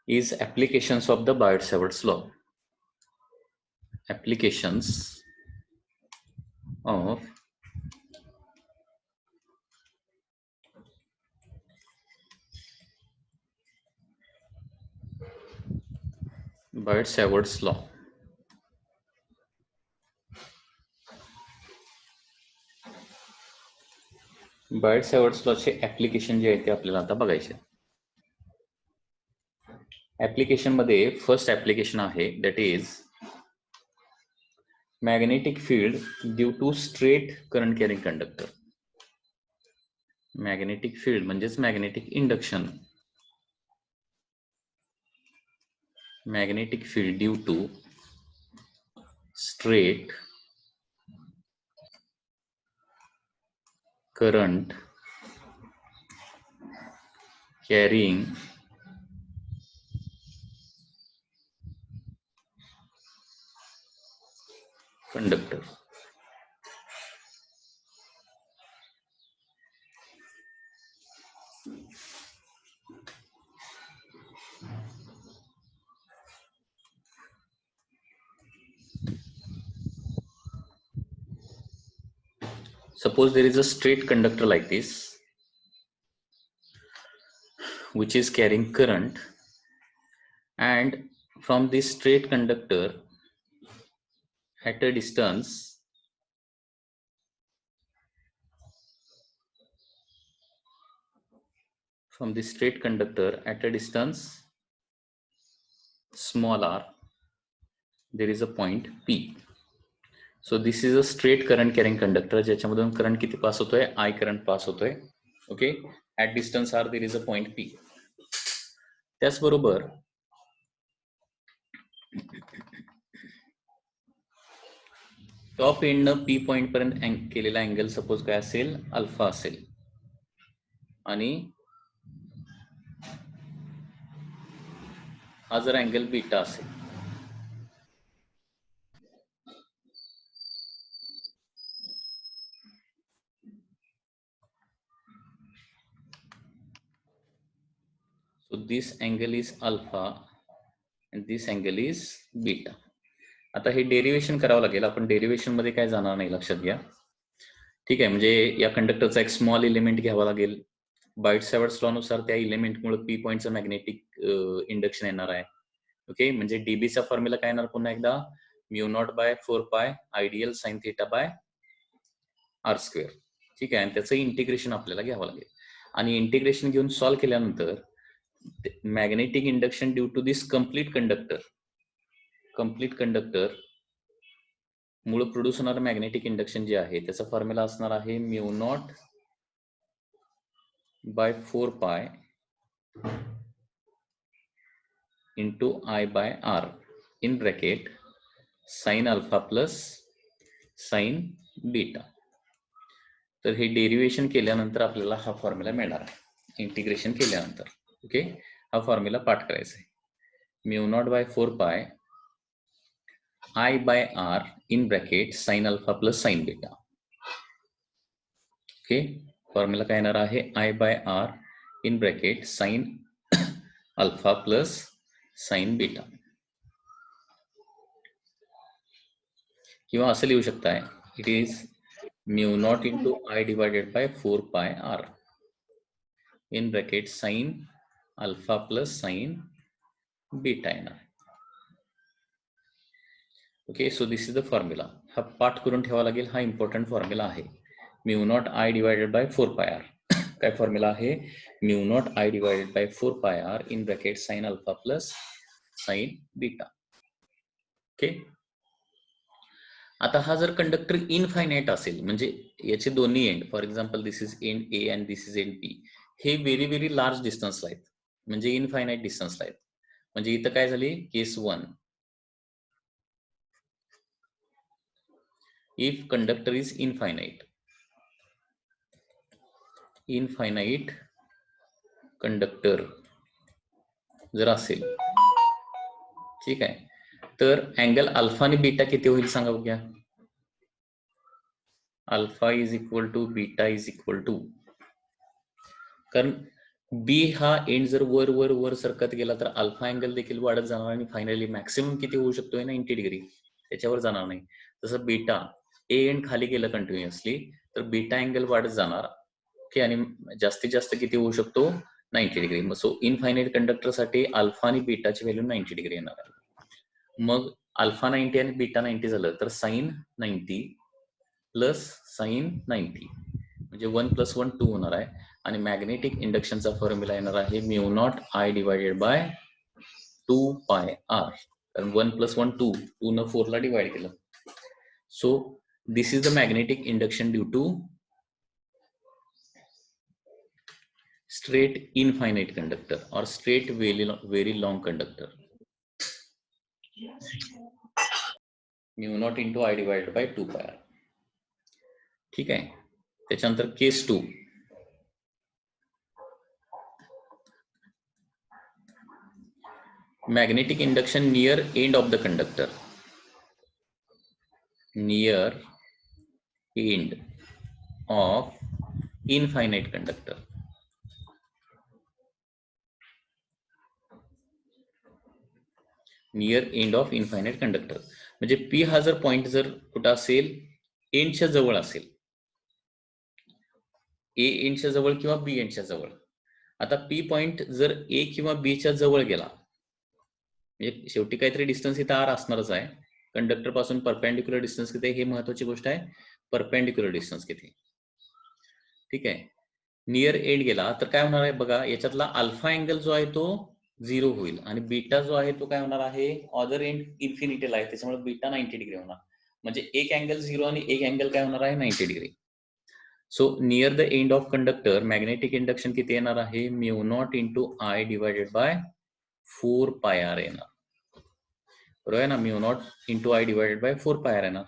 is applications of the Biot-Savart's law. Applications of Biot-Savart's law. Biot-Savart's lawचे application जे आहे ते आपल्याला आता बघायचे. ऍप्लिकेशन मध्ये फर्स्ट ऍप्लिकेशन आहे that is magnetic field due to straight current carrying conductor. Magnetic field म्हणजेच magnetic induction. Magnetic field due to straight current carrying conductor. Suppose there is a straight conductor like this, which is carrying current, and from this straight conductor at a distance small r, there is a point P. So this is a straight current carrying conductor ज्याच्यामधून current किती pass होतोय, I current pass होतोय. Okay, at distance r there is a point P. त्याचबरोबर top एंडनं P point पर्यंत केलेला angle suppose काय असेल, alpha असेल, आणि हा जर अँगल बीटा असेल. So this angle is alpha and this angle is beta. आता हे डेरिवेशन करावं लागेल. आपण डेरिवेशन मध्ये काय जाणार नाही, लक्षात घ्या. ठीक आहे, म्हणजे या कंडक्टरचा एक स्मॉल एलिमेंट घ्यावा लागेल. बाइट-सॅवर्ट्स लॉ नुसार त्या एलिमेंटमुळे पी पॉइंटचं मॅग्नेटिक इंडक्शन येणार आहे. ओके, म्हणजे डीबीचा फॉर्म्युला काय येणार पुन्हा एकदा, μ0/4π ideal sine theta by R square. ठीक आहे, आणि त्याचं इंटिग्रेशन आपल्याला घ्यावं लागेल. आणि इंटिग्रेशन घेऊन सॉल्व्ह केल्यानंतर magnetic induction due to this complete conductor मुळे प्रोड्यूस होणारं मॅग्नेटिक इंडक्शन जे आहे त्याचा फॉर्म्युला असणार आहे μ0/4π into I/R in bracket sine alpha plus sine beta. तर हे डेरिवेशन केल्यानंतर आपल्याला हा फॉर्म्युला मिळणार आहे इंटिग्रेशन केल्यानंतर. ओके, हा फॉर्म्युला पाठ करायचा आहे. μ0/4π I/R in bracket sine alpha plus sine beta. Okay, formula काय येणार आहे, I/R in bracket sine alpha plus sine beta. किंवा असं लिहू शकताय, it is μ0 into I divided by 4πR in bracket sine alpha plus sine beta येणार. Okay, so this is the formula. हा पाठ करून ठेवा लागेल, हा इम्पॉर्टंट फॉर्म्युला आहे. μ0 I डिवायडेड बाय 4πR. काय फॉर्म्युला आहे, μ0 I divided by 4πR in bracket sine alpha plus sine beta. Okay, आता हा जर कंडक्टर इनफायनाइट असेल, म्हणजे याचे दोन्ही end, for example this is end A and this is end B, हे व्हेरी व्हेरी लार्ज डिस्टन्सला आहेत, म्हणजे इनफायनाइट डिस्टन्सला आहेत. म्हणजे इथं काय झाली, केस 1, if conductor is infinite conductor जर असेल, ठीक आहे, तर अँगल अल्फा आणि बीटा किती होईल सांगा बघूया. Alpha is equal to beta is equal to, कारण बी हा एंड जर वर वर वर सरकत गेला तर अल्फा अँगल देखील वाढत जाणार आणि फायनली मॅक्सिमम किती होऊ शकतोय 90 डिग्री, त्याच्यावर जाणार नाही. तसं बीटा ए एंड खाली गेलं कंटिन्युअसली तर बीटा अँगल वाढत जाणार. ओके, आणि जास्तीत जास्त किती होऊ शकतो 90 डिग्री. सो इनफायनाईट कंडक्टरसाठी अल्फा आणि बीटाची व्हॅल्यू 90 डिग्री येणार आहे. मग अल्फा 90 आणि बीटा 90 झालं तर साइन 90 प्लस साइन 90 म्हणजे 1 + 1 2 होणार आहे. आणि मॅग्नेटिक इंडक्शनचा फॉर्म्युला येणार आहे mu naught I divided by 2 pi R. कारण 1 + 1 2, 2 न 4 ला डिवाइड केलं. So this is the magnetic induction due to straight infinite conductor or straight very long conductor. Mu naught into I divided by 2 pi r. ठीक आहे. त्याच्यानंतर केस 2. magnetic induction near end of the conductor. Near end of infinite conductor. Near end of infinite conductor. म्हणजे P हा जर point जर कुठं असेल एंडच्या जवळ असेल, ए एंडच्या जवळ किंवा बी एंडच्या जवळ. आता पी पॉइंट जर ए किंवा बी च्या जवळ गेला म्हणजे शेवटी काहीतरी डिस्टन्स इथं आर असणारच आहे. कंडक्टर पासून परपेंडिक्युलर डिस्टन्स किती हे महत्वाची गोष्ट आहे. परपेंडिक्युलर डिस्टन्स किती. ठीक आहे. नियर एंड गेला तर काय होणार आहे बघा, याच्यातला अल्फा अँगल जो आहे तो 0 होईल आणि बीटा जो आहे तो काय होणार आहे अदर एंड इन्फिनिटीला आहे, त्याच्यामुळे बीटा 90 डिग्री होणार. म्हणजे एक अँगल 0 आणि एक अँगल काय होणार आहे 90 degree. So near the end of conductor magnetic induction किती येणार आहे mu naught into I divided by 4 pi r येणार. बरोबर आहे ना. Mu naught into I divided by 4 pi r येणार.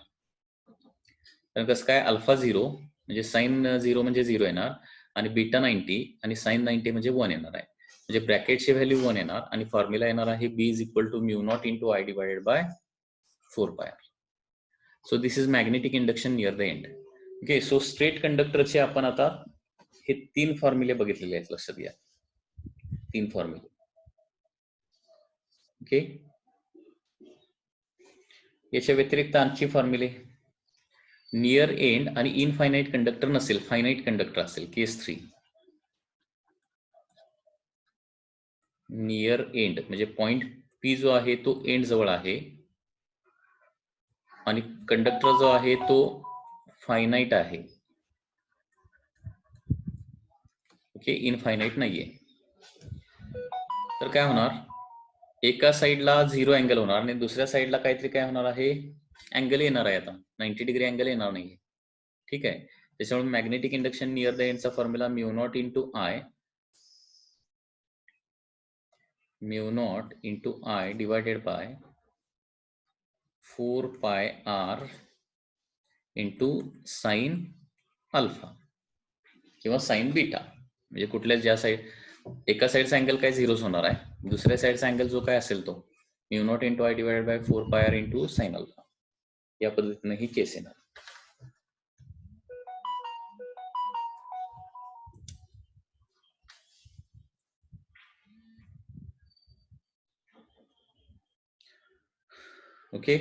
कारण कसं काय अल्फा 0 म्हणजे साइन 0 म्हणजे 0 येणार आणि बीटा 90 आणि साइन 90 म्हणजे 1 येणार आहे. म्हणजे ब्रॅकेटची व्हॅल्यू 1 येणार आणि फॉर्म्युला येणार आहे B is equal to mu naught into I divided by 4 pi R. So this is magnetic induction near the end. Okay. So straight कंडक्टरचे आपण आता हे 3 फॉर्म्युले बघितलेले आहेत, लक्षात घ्या. 3 फॉर्म्युले. ओके. याच्या व्यतिरिक्त आणखी फॉर्म्युले नियर एंड आणि इनफायनाईट कंडक्टर नसेल, फायनाईट कंडक्टर असेल. केस 3. नियर एंड म्हणजे पॉइंट पी जो आहे तो एंड जवळ आहे आणि कंडक्टर जो आहे तो फायनाईट आहे. ओके. इनफायनाईट नाहीये. तर काय होणार, एका साईडला 0 अँगल होणार आणि दुसऱ्या साईडला काहीतरी काय होणार आहे अँगल येणार आहे. आता 90 डिग्री अँगल येणार नाही. ठीक आहे. त्याच्यामुळे मॅग्नेटिक इंडक्शन नियर द एंडचा formula mu naught into I divided by 4 pi R into sine alpha किंवा साइन बीटा. म्हणजे कुठल्या ज्या साईड एका साईडचा अँगल काय 0 होणार आहे, दुसऱ्या साईडचा अँगल जो काय असेल तो mu naught into I divided by 4 pi R into sine alpha. या पद्धतीने ही केस येणार. ओके.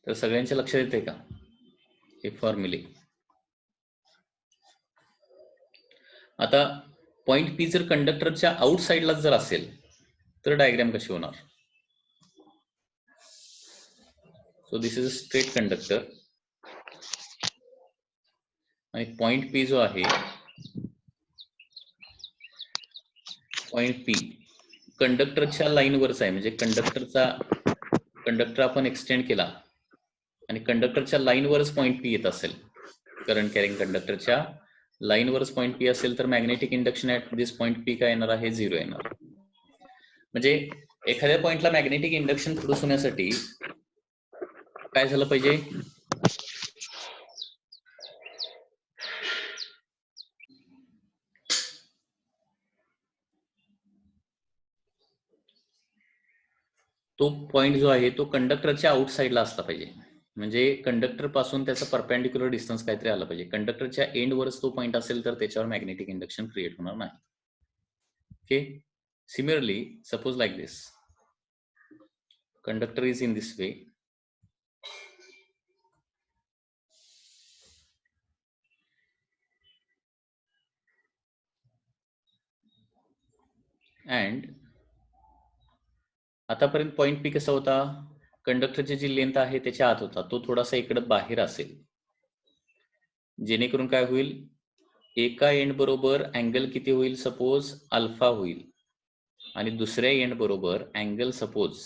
तर सगळ्यांच्या लक्षात येते का हे फॉर्म्युले. आता पॉइंट पी जर कंडक्टरच्या आउट साइडला जर असेल तर डायग्राम कशी होणार. So this is a straight conductor आणि पॉइंट पी जो आहे पॉइंट पी कंडक्टरच्या लाईनवरच आहे. म्हणजे कंडक्टर आपण एक्सटेंड केला आणि कंडक्टरच्या लाईनवरच पॉइंट पी येत असेल, करंट कॅरिंग कंडक्टरच्या लाईनवरच पॉइंट पी असेल तर magnetic induction at this point P काय येणार आहे 0 येणार. म्हणजे एखाद्या पॉइंटला मॅग्नेटिक इंडक्शन प्रोड्यूस होण्यासाठी काय झालं पाहिजे, तो पॉइंट जो आहे तो कंडक्टरच्या आउटसाइडला असला पाहिजे. म्हणजे कंडक्टर पासून त्याचा परपेंडिक्युलर डिस्टन्स काहीतरी आला पाहिजे. कंडक्टरच्या एंडवरच तो पॉइंट असेल तर त्याच्यावर मॅग्नेटिक इंडक्शन क्रिएट होणार नाही. Okay. Similarly suppose like this, conductor is in this way, and आतापर्यंत पॉइंट पी कसा होता, कंडक्टरची जी लेंथ आहे त्याच्या आत होता, तो थोडासा इकडे बाहेर असेल, जेणेकरून काय होईल, एका एंड बरोबर अँगल किती होईल, सपोज अल्फा होईल, आणि दुसऱ्या एंड बरोबर अँगल सपोज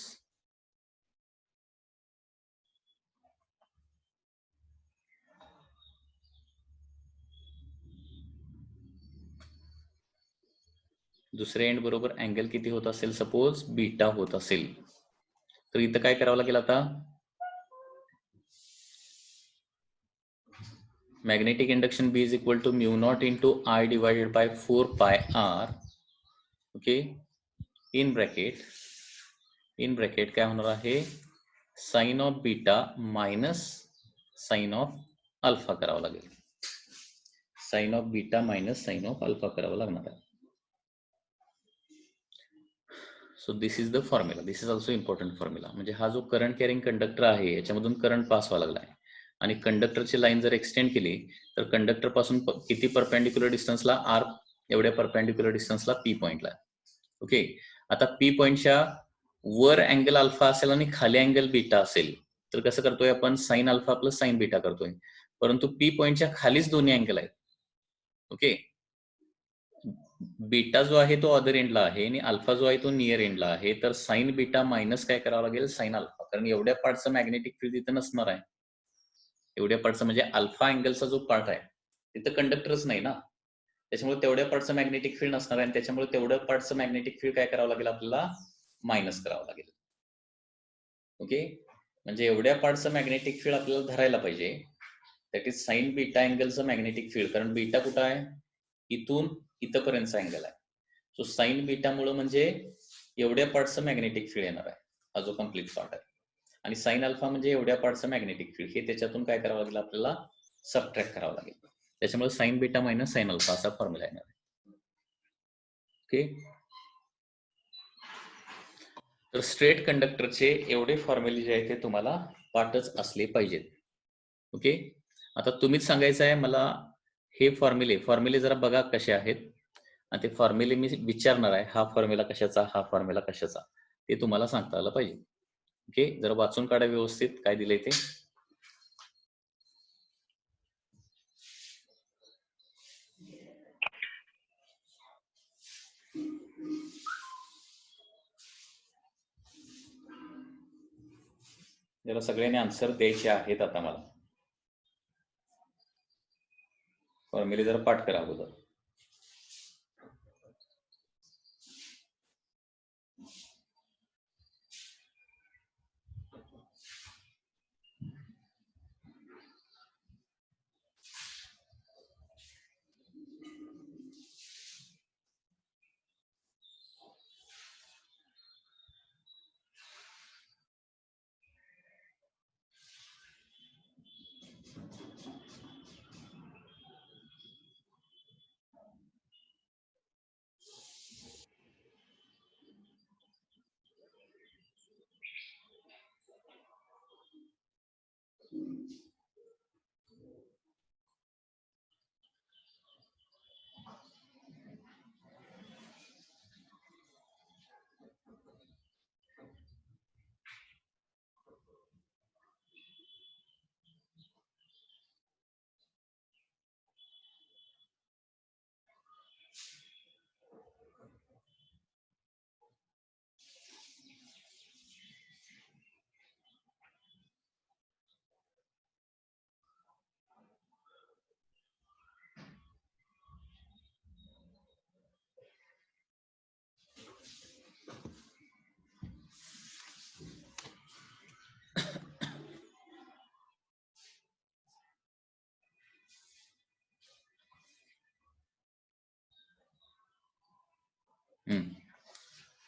दुसऱ्या एंड बरोबर अँगल किती होत असेल, सपोज बीटा होत असेल. तर इथं काय करावं लागेल, आता magnetic induction B is equal to mu naught into I divided by 4πr. Okay. In bracket काय होणार आहे, sine of beta minus sine of alpha करावं लागेल. Sine of beta minus sine of alpha करावं लागणार आहे. So this is the formula. This is also important formula. म्हणजे हा जो करंट कॅरिंग कंडक्टर आहे याच्यामधून करंट पास व्हायला लागला आहे, आणि कंडक्टरची लाईन जर एक्सटेंड केली तर कंडक्टर पासून किती परपेंडिक्युलर डिस्टन्सला, आर एवढ्या परपेंडिक्युलर डिस्टन्सला पी पॉइंटला. ओके. आता पी पॉइंटच्या वर अँगल अल्फा असेल आणि खाली अँगल बीटा असेल, तर कसं करतोय आपण, sign alpha plus sine beta करतोय, परंतु पी पॉइंटच्या खालीच दोन्ही अँगल आहेत. ओके. बीटा जो आहे तो अदर एंडला आहे आणि अल्फा जो आहे तो नियर एंडला आहे. तर साइन बीटा मायनस काय करावं लागेल, साइन अल्फा, कारण एवढ्या पार्टचं मॅग्नेटिक फील्ड तिथं नसणार आहे. एवढ्या पार्टचं म्हणजे अल्फा अँगलचा जो पार्ट आहे तिथं कंडक्टरच नाही ना, त्याच्यामुळे तेवढ्या पार्टचं मॅग्नेटिक फील्ड नसणार आहे, आणि त्याच्यामुळे तेवढ्या पार्टचं मॅग्नेटिक फील्ड काय करावं लागेल, आपल्याला मायनस करावं लागेल. ओके. म्हणजे एवढ्या पार्टचं मॅग्नेटिक फील्ड आपल्याला धरायला पाहिजे, दॅट इज साइन बीटा अँगलचं मॅग्नेटिक फील्ड. कारण बीटा कुठं आहे, इथून इथपर्यंतचा अँगल आहे. सो साइन बीटामुळे म्हणजे एवढ्या पार्टचं मॅग्नेटिक फील्ड येणार आहे, हा जो कम्प्लीट पार्ट आहे. आणि साइन अल्फा म्हणजे एवढ्या पार्टचं मॅग्नेटिक फील्ड, हे त्याच्यातून काय करावं लागेल, आपल्याला सबट्रॅक्ट करावं लागेल. त्याच्यामुळे sign beta minus sine alpha असा फॉर्म्युला येणार आहे. ओके. तर स्ट्रेट कंडक्टरचे एवढे फॉर्म्युले जे आहेत ते तुम्हाला पाठच असले पाहिजेत. ओके. आता तुम्हीच सांगायचं आहे मला, हे फॉर्म्युले जरा बघा कसे आहेत, आणि ते फॉर्म्युले मी विचारणार आहे, हा फॉर्म्युला कशाचा, हा फॉर्म्युला कशाचा, ते तुम्हाला सांगता आलं पाहिजे. ओके. जरा वाचून काढा व्यवस्थित काय दिलंय ते. जरा सगळ्यांनी आन्सर द्यायचे आहेत. आता मला फॉर्म्युले जरा पाठ करा अगोदर.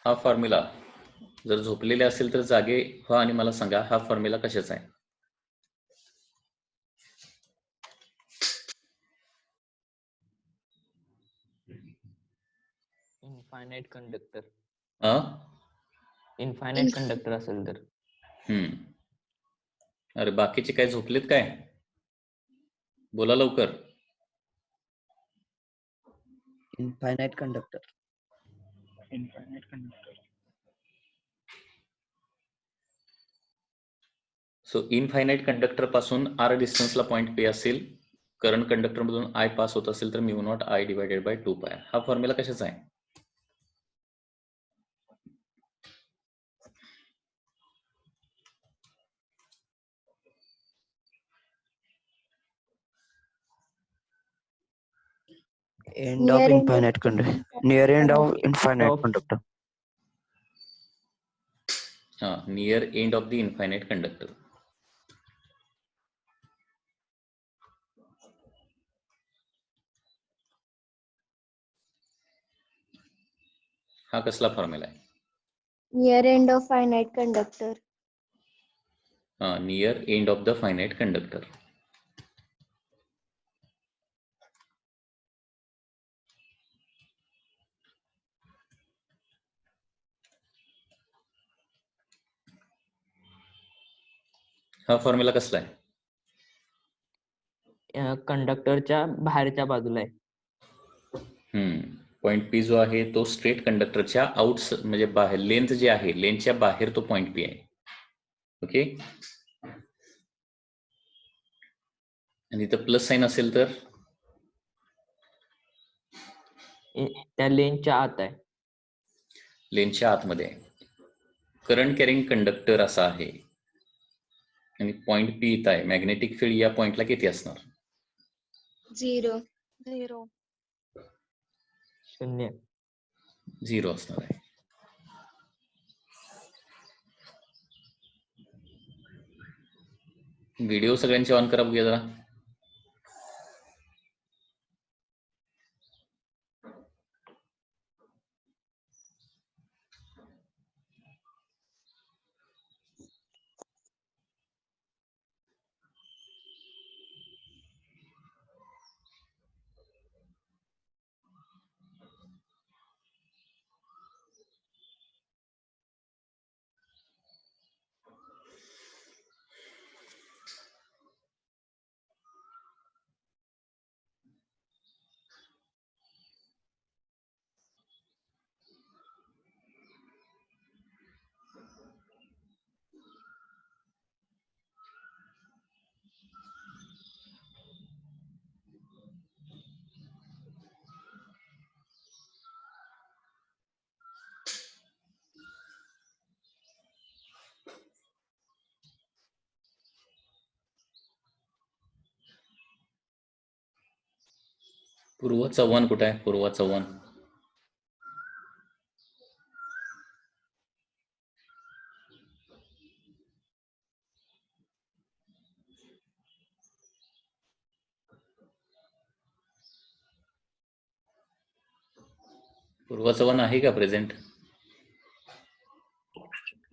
हा फॉर्म्युला जर झोपलेले असेल तर जागे व्हा आणि मला सांगा हा फॉर्म्युला कशाचा आहे. Infinite conductor. A infinite conductor असेल तर. अरे बाकीचे काय झोपलेत काय? बोला लवकर. Infinite conductor. Infinite conductor. So infinite conductor पासून r डिस्टन्सला पॉइंट P असेल, करंट कंडक्टर मधून I पास होत असेल तर mu naught I divided by 2 pi. हा फॉर्म्युला कशाचा आहे? End of infinite conductor. Near end of infinite conductor. Near end of the infinite conductor. हा कसला फॉर्म्युला आहे? Near end of finite conductor. Near end of the finite conductor. हा formula कसला आहे? कंडक्टरच्या बाहेरच्या बाजूला आहे. पॉइंट P जो आहे तो स्ट्रेट कंडक्टरच्या आउट्स म्हणजे बाहेर लेंथ जे आहे लेंथच्या बाहेर तो पॉइंट P आहे. ओके. आणि इथं प्लस साइन असेल तर त्या लेनच्या आत आहे. लेनच्या आतमध्ये आहे. करंट कॅरिंग कंडक्टर असा आहे आणि पॉइंट P इथं आहे. मॅग्नेटिक फील्ड या पॉइंटला किती असणार? 0. 0. 0 असणार आहे. व्हिडिओ सगळ्यांचे ऑन करा बघूया जरा. पूर्व चव्हाण कुठे आहे? पूर्व चव्हाण. पूर्व चव्हाण आहे का प्रेझेंट?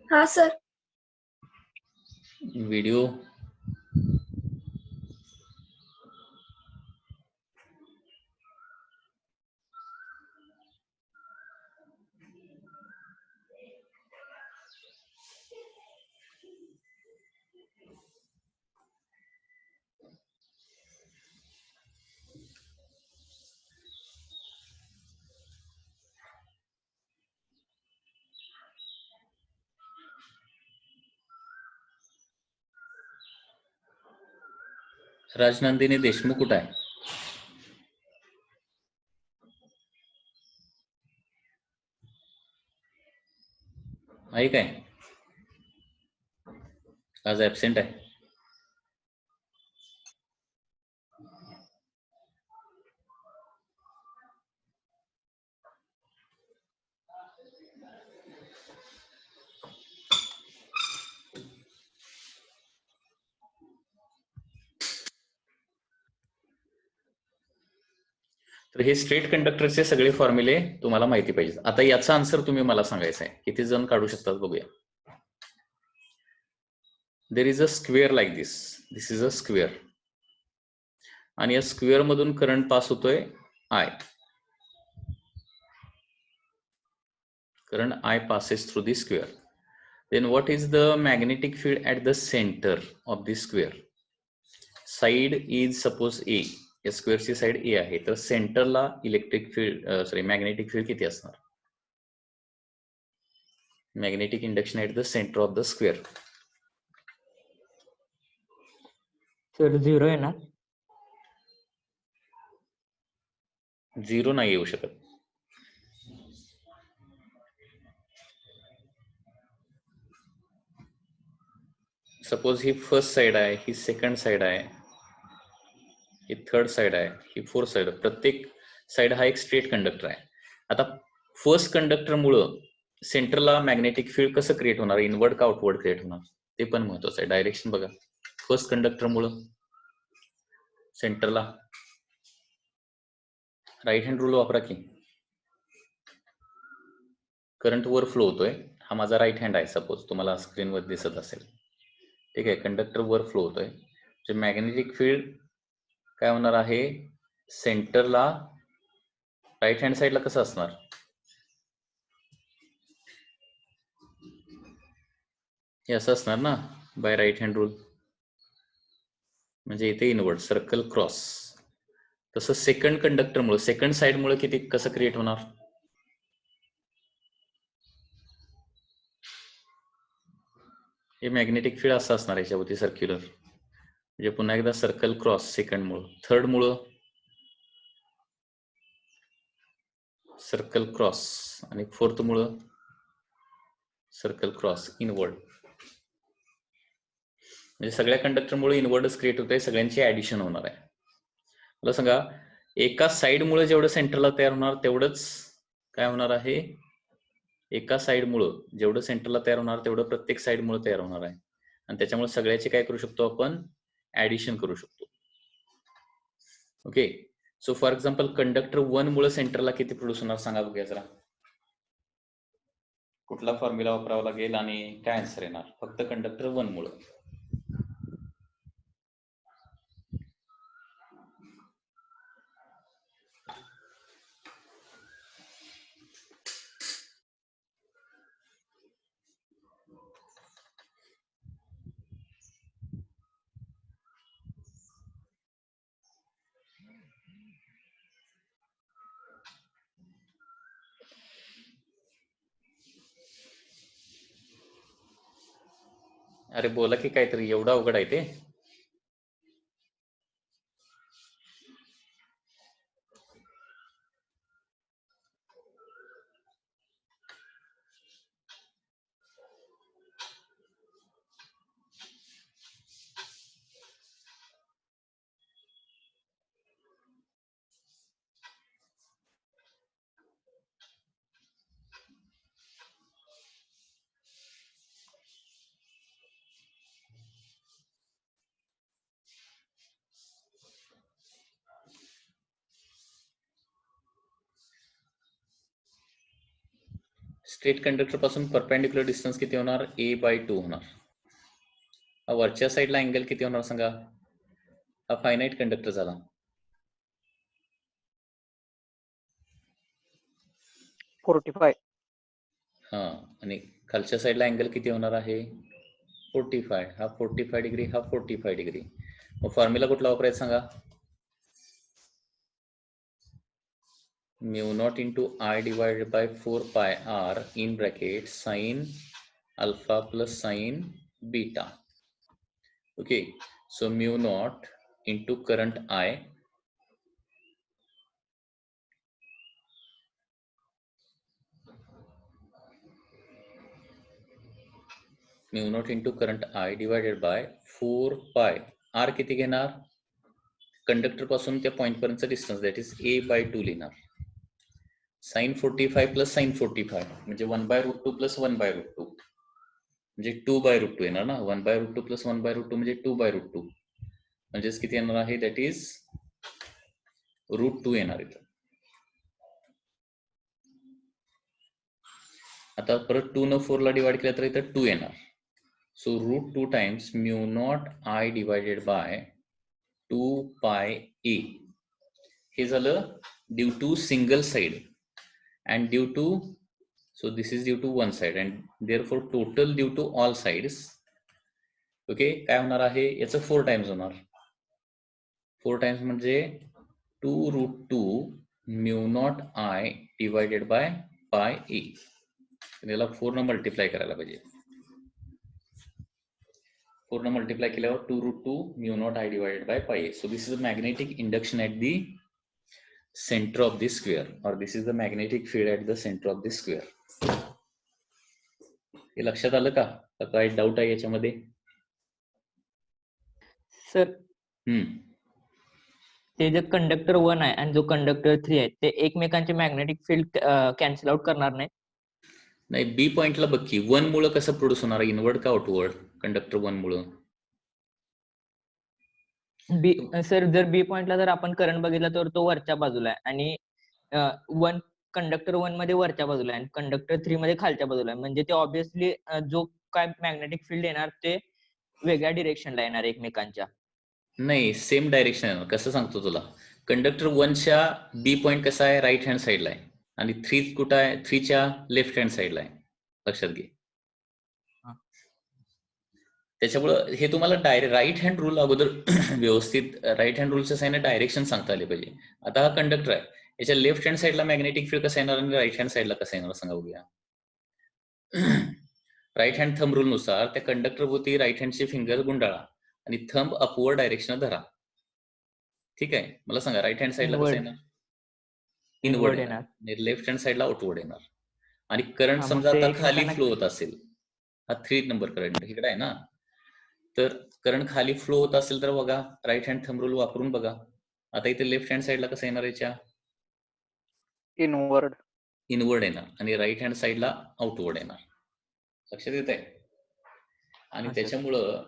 हा सर. व्हिडिओ राजनंदिनी देशमुख कुठे आहे? आहे काय? आज ऍबसेंट आहे. तर हे स्ट्रेट कंडक्टरचे सगळे फॉर्म्युले तुम्हाला माहिती पाहिजे. आता याचा आन्सर तुम्ही मला सांगायचा आहे. किती जण काढू शकतात बघूया. There is a square like this. This is a square आणि या स्क्वेअर मधून करंट पास होतोय I. Current I passes through the square. Then what is the magnetic field at the center of the square? Side is suppose A. या स्क्वेअरची side A आहे, तर सेंटरला electric field magnetic field किती असणार? Magnetic induction at the centre of the square. Sir 0 आहे ना? 0 नाही येऊ शकत. सपोज ही फर्स्ट साइड आहे, ही सेकंड साइड आहे, ही थर्ड साइड आहे, ही फोर्थ साइड. प्रत्येक साइड हा एक स्ट्रेट कंडक्टर आहे. आता फर्स्ट कंडक्टर मुळे सेंटरला मॅग्नेटिक फील्ड कसं क्रिएट होणार? इनवर्ड का आउटवर्ड क्रिएट होणार? ते पण महत्वाचं आहे. डायरेक्शन बघा. फर्स्ट कंडक्टर मुळे सेंटरला राईट हँड रूल वापरा की. करंट वर फ्लो होतोय. हा माझा राईट हँड आहे, सपोज तुम्हाला स्क्रीनवर दिसत असेल. ठीक आहे, कंडक्टर वर फ्लो होतोय. जे मॅग्नेटिक फील्ड काय होणार आहे? सेंटरला राईट हँड साइडला कसं असणार? हे असं असणार ना, बाय राईट हँड रूल. म्हणजे इथे इनवर्ड सर्कल क्रॉस. तसं सेकंड कंडक्टर मुळे, सेकंड साइड मुळे किती कसं क्रिएट होणार? हे मॅग्नेटिक फील्ड असं असणार याच्यावरती सर्क्युलर. म्हणजे पुन्हा एकदा सर्कल क्रॉस सेकंड मुळे, थर्ड मुळे सर्कल क्रॉस आणि फोर्थ मुळे सर्कल क्रॉस इनवर्ड. म्हणजे सगळ्या कंडक्टर मुळे इनवर्डच क्रिएट होत आहे. सगळ्यांची ऍडिशन होणार आहे. मला सांगा, एका साइड मुळे जेवढं सेंटरला तयार होणार तेवढंच काय होणार आहे? एका साइड मुळे जेवढं सेंटरला तयार होणार तेवढं प्रत्येक साइड मुळे तयार होणार आहे. आणि त्याच्यामुळे सगळ्याचे काय करू शकतो आपण? ऍडिशन करू शकतो. Okay. So for example conductor 1 मुळे सेंटरला किती प्रोड्यूस होणार सांगा बघूया जरा. कुठला फॉर्म्युला वापरावा लागेल आणि काय आन्सर येणार? फक्त कंडक्टर 1 मुळे. अरे बोला की काहीतरी, एवढा अवघड आहे ते? स्ट्रेट कंडक्टर पासून परपेंडिक्युलर डिस्टन्स किती होणार? a/2 होणार. हा वरच्या साईडला अँगल किती होणार सांगा? हा फायनाईट कंडक्टर झाला. हा, आणि खालच्या साईडला अँगल किती होणार आहे? 45. हा 45 डिग्री, हा 45 डिग्री. मग फॉर्म्युला कुठला वापरायचा सांगा? μ0 into I divided by 4 pi r in bracket sin alpha plus sin beta. Okay, so μ0 into current I μ0 into current I divided by 4 pi r किती घेणार? कंडक्टर पासून त्या पॉइंट पर्यंतचा डिस्टन्स, दॅट इज a/2 लिहिणार. sin 45 plus sin 45 म्हणजे 1/√2 plus 1/√2 म्हणजे 2/√2 येणार ना. 1/√2 प्लस 1/√2 म्हणजे 2/√2 म्हणजेच किती येणार आहे? दॅट इज √2 येणार इथं. आता परत 2 न 4 ला डिवाइड केलं तर इथं 2 येणार. So √2 times mu naught I divided by 2 pi a. हे झालं due to single side and due to, so this is due to one side and therefore total due to all sides. Okay, काय होणार आहे याचं 4 times होणार. 4 times म्हणजे 2√2 mu naught I divided by pi ए. याला 4 न मल्टिप्लाय करायला पाहिजे. 4 न मल्टिप्लाय केल्यावर 2√2 mu naught I divided by pi A. So this is a magnetic induction at the centre of the square, और this is the magnetic field at the centre of the square. हे लक्षात आलं का? काय doubt आहे याच्यामध्ये? Sir ते जे कंडक्टर 1 आहे आणि जो कंडक्टर 3 आहे ते एकमेकांचे मॅग्नेटिक फील्ड कॅन्सल आउट करणार नाही. नाही, बी पॉइंटला बघ की 1 मुळे कसं प्रोड्यूस होणार, इनवर्ड का आउटवर्ड? कंडक्टर 1 मुळे. बी सर जर बी पॉइंटला जर आपण करंट बघितला तर तो वरच्या बाजूला आहे आणि कंडक्टर 1 मध्ये वरच्या बाजूला आहे आणि कंडक्टर 3 मध्ये खालच्या बाजूला आहे. म्हणजे ते ऑब्विसली जो काय मॅग्नेटिक फील्ड येणार ते वेगळ्या डिरेक्शनला येणार एकमेकांच्या. नाही, सेम डायरेक्शन येणार. कसं सांगतो तुला, कंडक्टर 1च्या बी पॉइंट कसा आहे, राईट हँड साईडला आहे आणि 3 कुठं आहे, 3च्या लेफ्ट हँड साईडला आहे. लक्षात घे. त्याच्यामुळं हे तुम्हाला राईट हँड रूल अगोदर व्यवस्थित राईट हँड रूलच्या साईडने डायरेक्शन सांगता आले पाहिजे. आता हा कंडक्टर आहे, याच्या लेफ्ट हँड साईडला मॅग्नेटिक फील्ड कसं येणार आणि राईट हँड साईडला कसं येणार सांगा बघूया. राईट हँड थंब रूल नुसार त्या कंडक्टर भोवती राईट हँडचे फिंगर गुंडाळा आणि थंब अपवर्ड डायरेक्शन धरा. ठीक आहे, मला सांगा राईट हँड साईडला कसं येणार? इनवर्ड येणार. लेफ्ट हँड साईडला आउटवर्ड येणार. आणि करंट समजा आता खाली फ्लो होत असेल, हा 3 नंबर करंट इकडे आहे ना, तर करंट खाली फ्लो होत असेल तर बघा राईट हँड थंब रूल वापरून बघा. आता इथे लेफ्ट हँड साईडला कसं येणार, याच्या इनवर्ड येणार आणि राईट हँड साईडला आउटवर्ड येणार. लक्षात येत आहे? आणि त्याच्यामुळं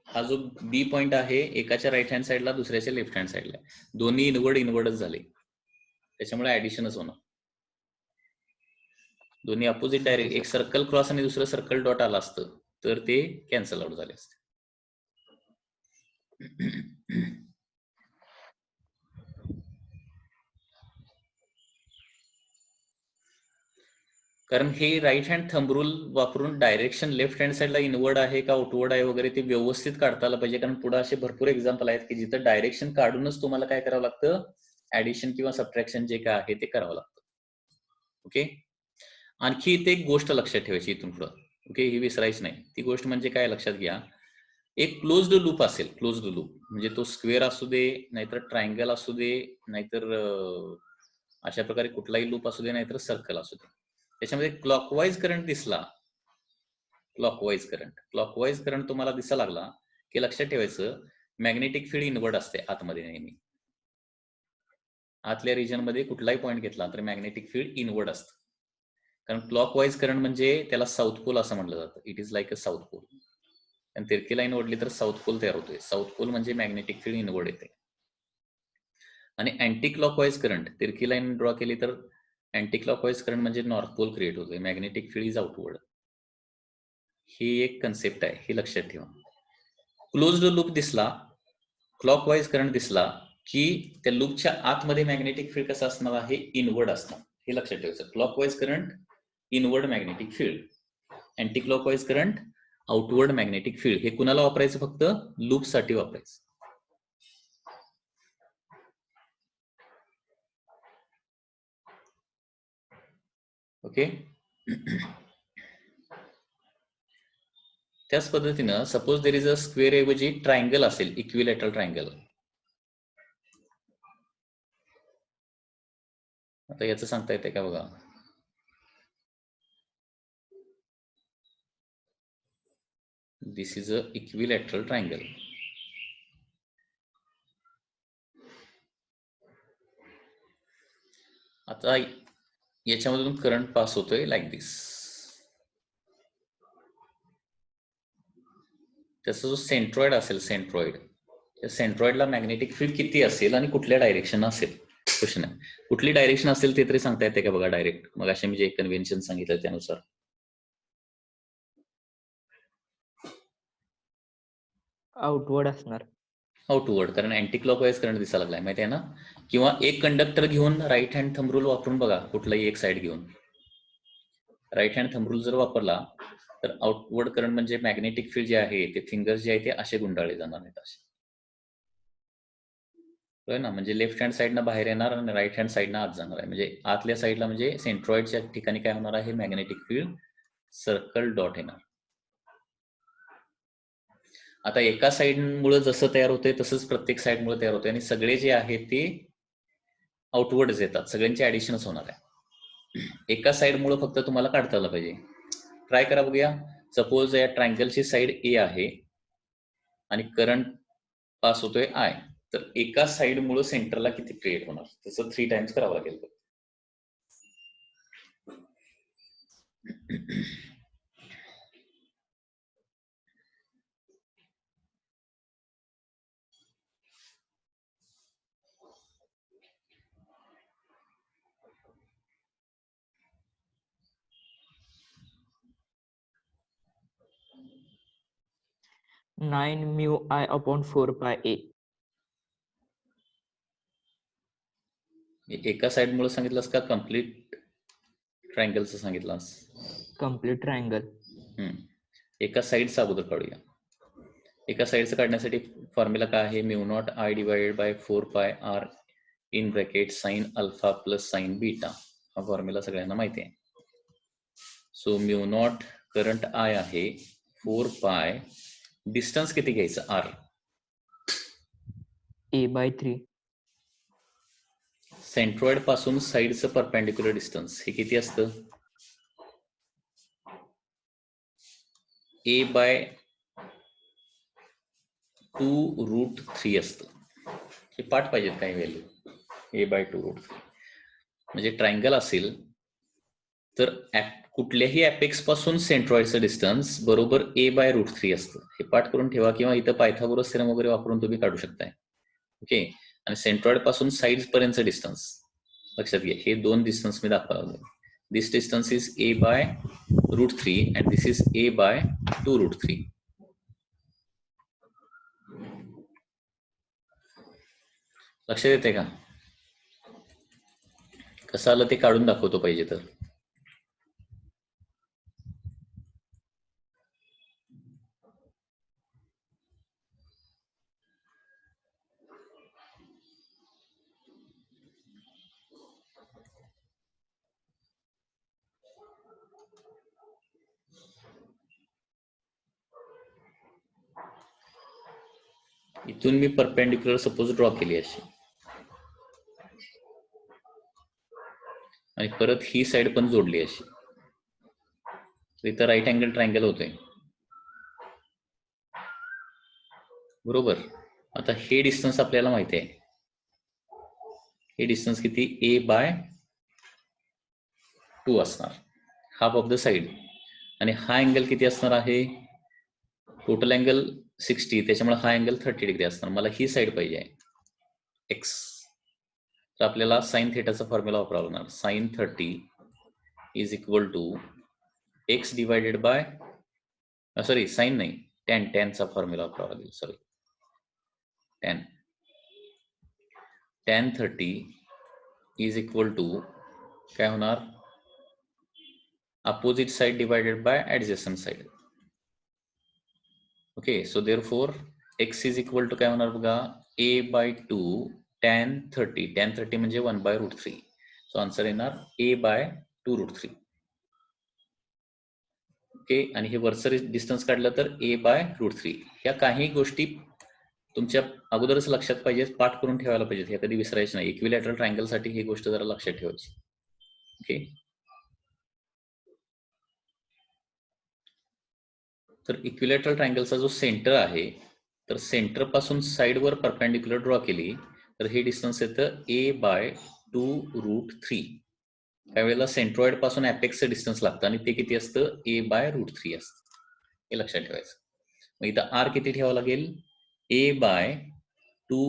हा जो बी पॉइंट आहे एकाच्या राईट हँड साईडला दुसऱ्याच्या लेफ्ट हँड साईडला, दोन्ही इनवर्डच झाले, त्याच्यामुळे ऍडिशनच होणार. दोन्ही अपोजिट डायरेक्ट, एक सर्कल क्रॉस आणि दुसरं सर्कल डॉट आला असतं तर ते कॅन्सल आउट झाले असते. कारण हे राईट हँड थंब रूल वापरून डायरेक्शन लेफ्ट हँड साईडला इनवर्ड आहे का आउटवर्ड आहे वगैरे ते व्यवस्थित काढता आलं पाहिजे. कारण पुढे असे भरपूर एक्झाम्पल आहेत की जिथं डायरेक्शन काढूनच तुम्हाला काय करावं लागतं, ऍडिशन किंवा सबट्रॅक्शन जे काय आहे ते करावं लागतं. ओके, आणखी इथे एक गोष्ट लक्षात ठेवायची इथून पुढं. ओके, ही विसरायची नाही. ती गोष्ट म्हणजे काय लक्षात घ्या, एक क्लोज्ड लूप असेल, क्लोज्ड लूप म्हणजे तो स्क्वेअर असू दे, नाहीतर ट्रायंगल असू दे, नाहीतर अशा प्रकारे कुठलाही लूप असू दे, नाहीतर सर्कल असू दे. त्याच्यामध्ये क्लॉकवाईज करंट दिसला, क्लॉकवाईज करंट तुम्हाला दिसायला लागला की लक्षात ठेवायचं मॅग्नेटिक फील्ड इनवर्ड असते आतमध्ये नेहमी. आतल्या रिजन मध्ये कुठलाही पॉईंट घेतला तर मॅग्नेटिक फील्ड इनवर्ड असतं. कारण क्लॉकवाईज करंट म्हणजे त्याला साऊथ पोल असं म्हटलं जातं. It is like a south pole. आणि तिरकी लाईन ओढली तर साऊथ पोल तयार होतोय. साऊथ पोल म्हणजे मॅग्नेटिक फील्ड इनवर्ड येते. आणि अँटी क्लॉकवाईज करंट, तिरकी लाईन ड्रॉ केली तर अँटी क्लॉकवाईज करंट म्हणजे नॉर्थ पोल क्रिएट होतोय, मॅग्नेटिक फील्ड इज आउटवर्ड. ही एक कन्सेप्ट आहे, हे लक्षात ठेवा. क्लोज्ड लूप दिसला, क्लॉकवाईज करंट दिसला की त्या लूपच्या आतमध्ये मॅग्नेटिक फील्ड कसं असणार आहे, इनवर्ड असणार. हे लक्षात ठेवायचं. Clockwise current inward magnetic field, anti clockwise current outward magnetic field. हे कुणाला वापरायचं, फक्त लूप साठी वापरायचं. ओके, त्याच पद्धतीनं suppose there is a square ऐवजी ट्रायंगल असेल, इक्विलॅटरल ट्रायंगल. आता याचं सांगता येते का बघा. दिस इज अ इक्विलॅटरल ट्रायंगल. आता याच्यामधून करंट पास होतोय लाईक दिस. त्याचा जो सेंट्रॉइड असेल, सेंट्रॉइडला मॅग्नेटिक फील्ड किती असेल आणि कुठल्या डायरेक्शन असेल क्वेश्चन आहे. कुठली डायरेक्शन असेल ते तरी सांगता येते का बघा डायरेक्ट. मग असे मी जे कन्व्हेन्शन सांगितलं त्यानुसार. आउटवर्ड असणार. आउटवर्ड, कारण अँटी क्लॉकवाईज करंट दिसायला लागलाय माहिती आहे ना. किंवा एक कंडक्टर घेऊन राईट हँड थंब रूल वापरून बघा, कुठलाही एक साईड घेऊन राईट हँड थंब रूल जर वापरला तर आउटवर्ड करंट म्हणजे मॅग्नेटिक फील्ड जे आहे ते फिंगर्स जे आहे ते असे गुंडाळले जाणार आहेत असे. होय ना, म्हणजे लेफ्ट हँड साईडनं बाहेर येणार आणि राईट हँड साईडनं आत जाणार आहे. म्हणजे आतल्या साईडला म्हणजे सेंट्रॉइडच्या ठिकाणी काय होणार आहे, मॅग्नेटिक फील्ड सर्कल डॉट येणार. आता एका साईडमुळे जसं तयार होतंय तसंच प्रत्येक साईडमुळे तयार होतंय आणि सगळे जे आहेत ते आउटवर्डच येतात, सगळ्यांचे ऍडिशनच होणार आहे. एका साईडमुळे फक्त तुम्हाला काढता आलं पाहिजे. ट्राय करा बघूया. सपोज या ट्रायंगलची साईड ए आहे आणि करंट पास होतोय आय, तर एका साईडमुळे सेंटरला किती क्रिएट होणार, तसं 3 टाइम्स करावं लागेल. Nine mu I upon 4πa. एका साईडमुळे सांगितलंस का कम्प्लीट ट्रायंगलचं सांगितलंस? Complete triangle. एका साईडचा अगोदर काढूया. एका साईडचं काढण्यासाठी फॉर्म्युला काय आहे, mu naught I divided by 4πr in bracket sine alpha plus sine beta. हा फॉर्म्युला सगळ्यांना माहिती आहे. So mu naught current I आहे, 4π डिस्टन्स किती घ्यायचं आर, a/3. सेंट्रॉइड पासून साईडचं परपेंडिक्युलर डिस्टन्स हे किती असतं, a/2√3 असतं. हे पाठ पाहिजेत काही व्हॅल्यू, a/2√3. म्हणजे ट्रायंगल असेल तर कुठल्याही अपेक्स पासून सेंट्रॉइडचं डिस्टन्स बरोबर a/√3 असतं. हे पाठ करून ठेवा किंवा इथं पायथागोरस थेरम वगैरे वापरून तुम्ही काढू शकताय. ओके. आणि सेंट्रॉइड पासून साईड पर्यंतचं डिस्टन्स लक्षात घ्या. हे 2 डिस्टन्स मी दाखवले. This distance is a/√3 and this is a/2√3. लक्षात येते का? कसं आलं ते काढून दाखवतो पाहिजे तर. इथून मी परपेंडिक्युलर सपोज ड्रॉ केली अशी आणि परत ही साइड पण जोडली अशी, इथं राईट अँगल ट्रायंगल होतंय बरोबर. आता हे डिस्टन्स आपल्याला माहिती आहे. हे डिस्टन्स किती, a/2 असणार, हाफ ऑफ द साइड. आणि हा अँगल किती असणार आहे, टोटल अँगल 60, त्याच्यामुळे हा अँगल 30 डिग्री असणार. मला ही साइड पाहिजे आहे x, तर आपल्याला साइन थेटाचा फॉर्म्युला वापरावा लागणार. Sine 30 is equal to x divided by, sorry sine नाही, टॅनचा फॉर्म्युला वापरावा लागेल. Sorry, tan 30 is equal to काय होणार, opposite side divided by adjacent side. Okay. So therefore x is equal to काय होणार बघा, a/2 tan 30. tan 30 म्हणजे 1/√3. सो आन्सर येणार a/2√3. ओके. आणि हे वरचं डिस्टन्स काढलं तर a/√3. ह्या काही गोष्टी तुमच्या अगोदरच लक्षात पाहिजे, पाठ करून ठेवायला पाहिजेत, हे कधी विसरायचं नाही. इक्विलॅटरल ट्रायंगल साठी ही गोष्ट जरा लक्षात ठेवायची. ओके. तर इक्विलॅटरल ट्रायंगलचा जो सेंटर आहे, तर सेंटर पासून साइडवर परपेंडिक्युलर ड्रॉ केली तर हे डिस्टन्स येतं a/2√3. त्यावेळेला सेंट्रॉइड पासून अपेक्सचं डिस्टन्स लागतं आणि ते किती असतं, a/√3 असतं. हे लक्षात ठेवायचं. मग इथं r किती ठेवावं लागेल, a/2